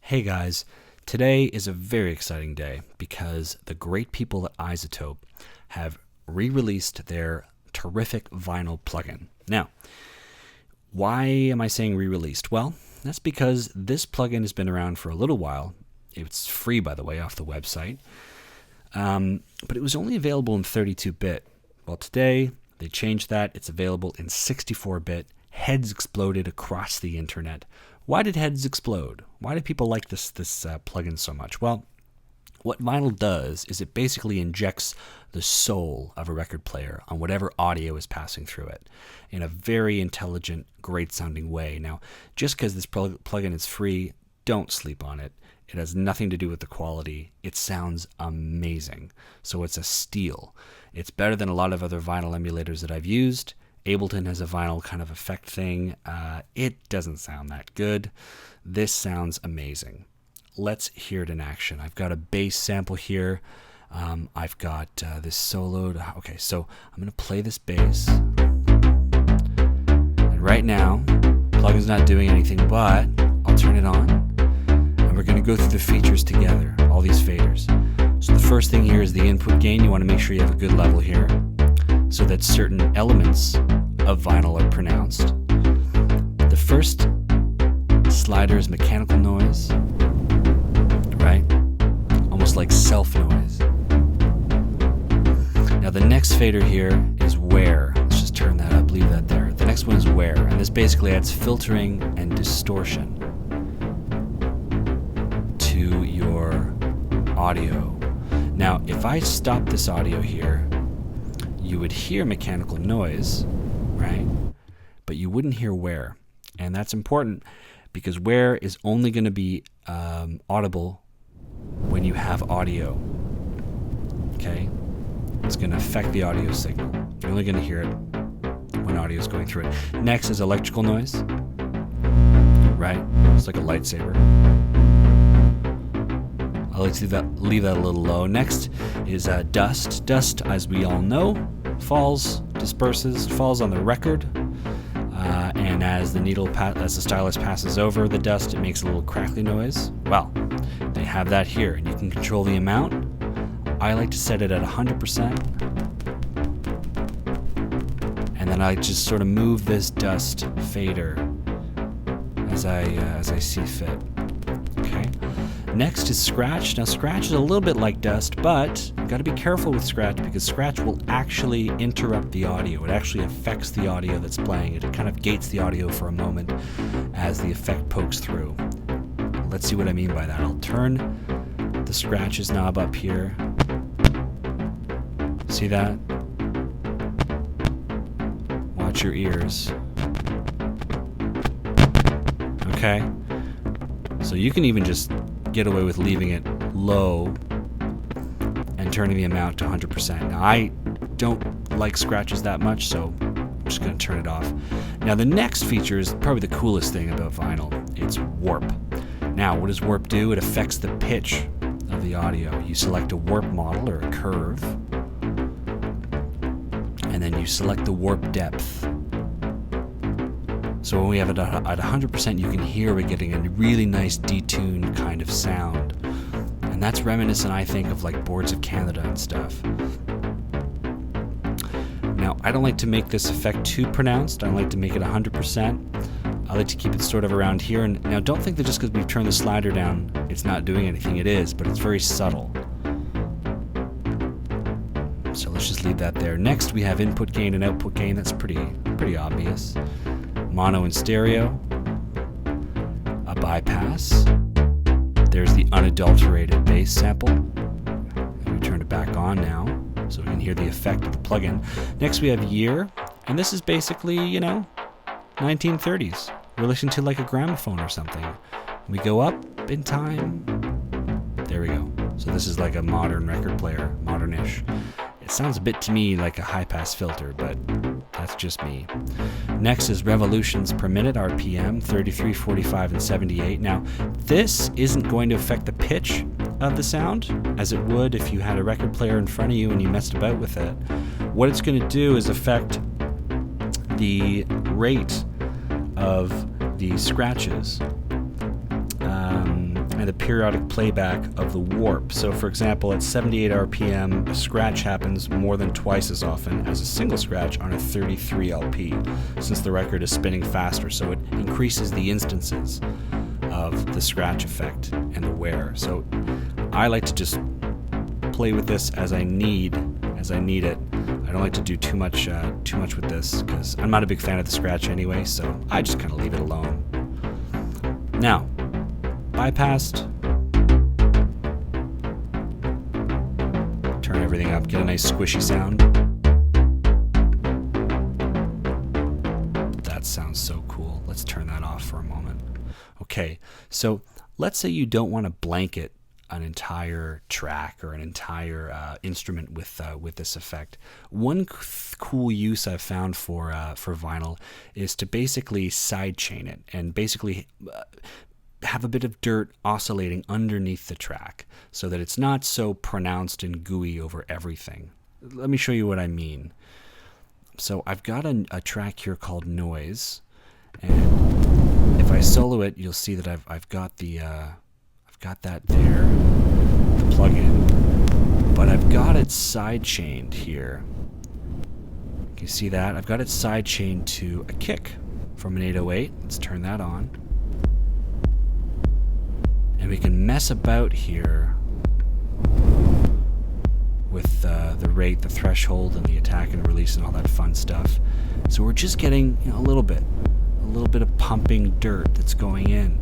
Hey guys, today is a very exciting day because the great people at iZotope have re-released their terrific vinyl plugin. Now, why am I saying re-released? Well, that's because this plugin has been around for a little while. It's free, by the way, off the website. But it was only available in 32-bit. Well, today they changed that. It's available in 64-bit. Heads exploded across the internet. Why did heads explode? Why do people like this plugin so much? Well, what vinyl does is it basically injects the soul of a record player on whatever audio is passing through it in a very intelligent, great-sounding way. Now, just because this plugin is free, don't sleep on it. It has nothing to do with the quality. It sounds amazing. So it's a steal. It's better than a lot of other vinyl emulators that I've used. Ableton has a vinyl kind of effect thing. It doesn't sound that good. This sounds amazing. Let's hear it in action. I've got a bass sample here. I've got this soloed. Okay, so I'm going to play this bass. And right now, plugin's not doing anything, but I'll turn it on. And we're going to go through the features together, all these faders. So the first thing here is the input gain. You want to make sure you have a good level here so that certain elements of vinyl are pronounced. The first slider is mechanical noise, right? Almost like self noise. Now the next fader here is wear. Let's just turn that up, leave that there. The next one is wear, and this basically adds filtering and distortion to your audio. Now if I stop this audio here, you would hear mechanical noise, right? But you wouldn't hear wear. And that's important because wear is only going to be audible when you have audio. Okay? It's going to affect the audio signal. You're only going to hear it when audio is going through it. Next is electrical noise, right? It's like a lightsaber. I like to leave that a little low. Next is dust. Dust, as we all know, disperses, falls on the record, and as the stylus passes over the dust, it makes a little crackly noise. Well, they have that here, and you can control the amount. I like to set it at 100%, and then I just sort of move this dust fader as I see fit. Okay. Next is scratch. Now scratch is a little bit like dust, but you've got to be careful with scratch because scratch will actually interrupt the audio. It actually affects the audio that's playing. It kind of gates the audio for a moment as the effect pokes through. Let's see what I mean by that. I'll turn the scratches knob up here. See that? Watch your ears. Okay. So you can even just get away with leaving it low and turning the amount to 100%. Now I don't like scratches that much, so I'm just going to turn it off. Now the next feature is probably the coolest thing about vinyl. It's warp. Now what does warp do? It affects the pitch of the audio. You select a warp model or a curve, and then you select the warp depth. So when we have it at 100%, you can hear we're getting a really nice detuned kind of sound. And that's reminiscent, I think, of like Boards of Canada and stuff. Now, I don't like to make this effect too pronounced. I like to make it 100%. I like to keep it sort of around here. And now don't think that just because we've turned the slider down, it's not doing anything. It is, but it's very subtle. So let's just leave that there. Next, we have input gain and output gain. That's pretty obvious. Mono and stereo, a bypass. There's the unadulterated bass sample. And we turn it back on now so we can hear the effect of the plugin. Next we have year, and this is basically, 1930s. We're listening to like a gramophone or something. We go up in time. There we go. So this is like a modern record player, modern-ish. It sounds a bit to me like a high-pass filter, but that's just me. Next is revolutions per minute, RPM, 33, 45, and 78. Now, this isn't going to affect the pitch of the sound, as it would if you had a record player in front of you and you messed about with it. What it's going to do is affect the rate of the scratches. And and the periodic playback of the warp. So for example, at 78 RPM, a scratch happens more than twice as often as a single scratch on a 33 LP, since the record is spinning faster, so it increases the instances of the scratch effect and the wear. So I like to just play with this as I need it. I don't like to do too much with this because I'm not a big fan of the scratch anyway, so I just kind of leave it alone. Now, bypassed. Turn everything up, get a nice squishy sound. That sounds so cool. Let's turn that off for a moment. Okay, so let's say you don't want to blanket an entire track or an entire instrument with this effect. One cool use I've found for vinyl is to basically sidechain it and basically have a bit of dirt oscillating underneath the track so that it's not so pronounced and gooey over everything. Let me show you what I mean. So I've got a track here called Noise, and if I solo it, you'll see that I've got that there, the plugin, but I've got it sidechained here. Can you see that? I've got it sidechained to a kick from an 808. Let's turn that on. And we can mess about here with the rate, the threshold, and the attack and release and all that fun stuff. So we're just getting a little bit of pumping dirt that's going in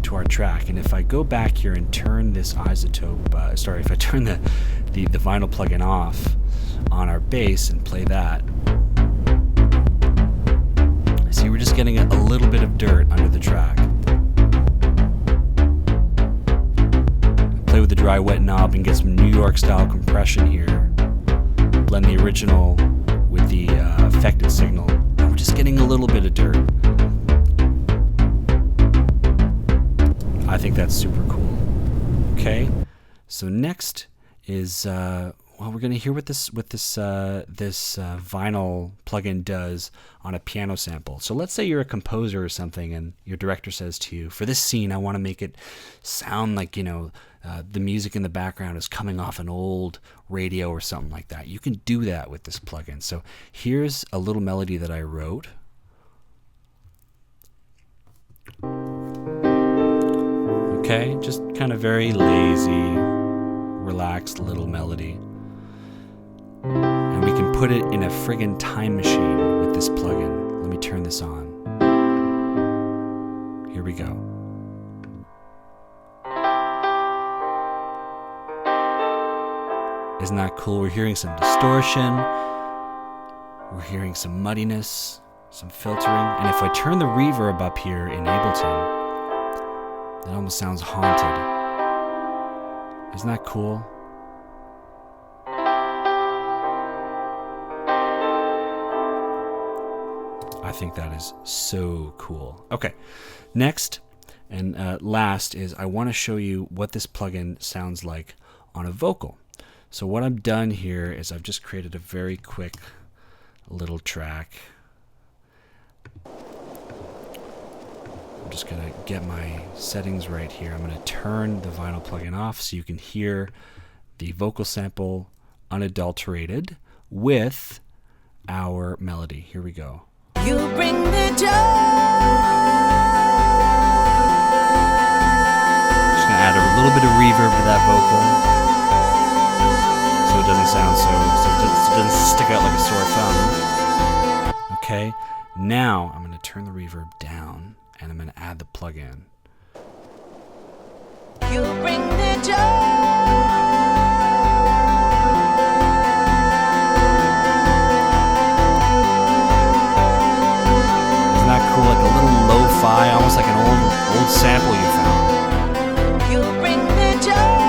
to our track. And if I go back here and turn this iZotope, if I turn the vinyl plugin off on our bass and play that, see, we're just getting a little bit of dirt under the track. Play with the dry wet knob and get some New York style compression here. Blend the original with the affected signal. And we're just getting a little bit of dirt. I think that's super cool. Okay, so next is we're going to hear what this vinyl plugin does on a piano sample. So let's say you're a composer or something, and your director says to you, "For this scene, I want to make it sound like the music in the background is coming off an old radio or something like that." You can do that with this plugin. So here's a little melody that I wrote. Okay, just kind of very lazy, relaxed little melody. And we can put it in a friggin' time machine with this plugin. Let me turn this on. Here we go. Isn't that cool? We're hearing some distortion. We're hearing some muddiness, some filtering. And if I turn the reverb up here in Ableton, it almost sounds haunted. Isn't that cool? I think that is so cool. Okay, next and last is I want to show you what this plugin sounds like on a vocal. So what I've done here is I've just created a very quick little track. I'm just going to get my settings right here. I'm going to turn the vinyl plugin off so you can hear the vocal sample unadulterated with our melody. Here we go. You bring the joy. Just going to add a little bit of reverb to that vocal so it doesn't sound so it doesn't stick out like a sore thumb. Okay, now I'm going to turn the reverb down. And I'm going to add the plug-in. You bring the joy. Isn't that cool? Like a little lo-fi, almost like an old sample you found. You bring the joy.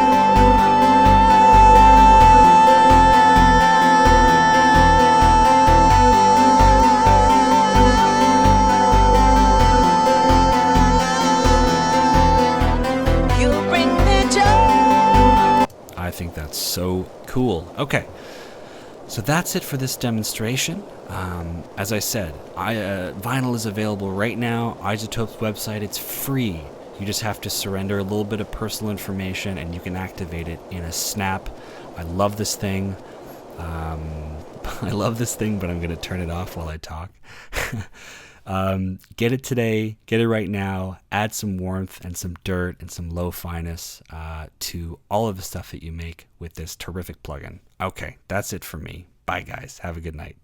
I think that's so cool. Okay, so that's it for this demonstration. As I said, vinyl is available right now. iZotope's website, it's free. You just have to surrender a little bit of personal information and you can activate it in a snap. I love this thing. I love this thing, but I'm going to turn it off while I talk. Get it today. Get it right now. Add some warmth and some dirt and some lo-finess to all of the stuff that you make with this terrific plugin. Okay, that's it for me. Bye, guys. Have a good night.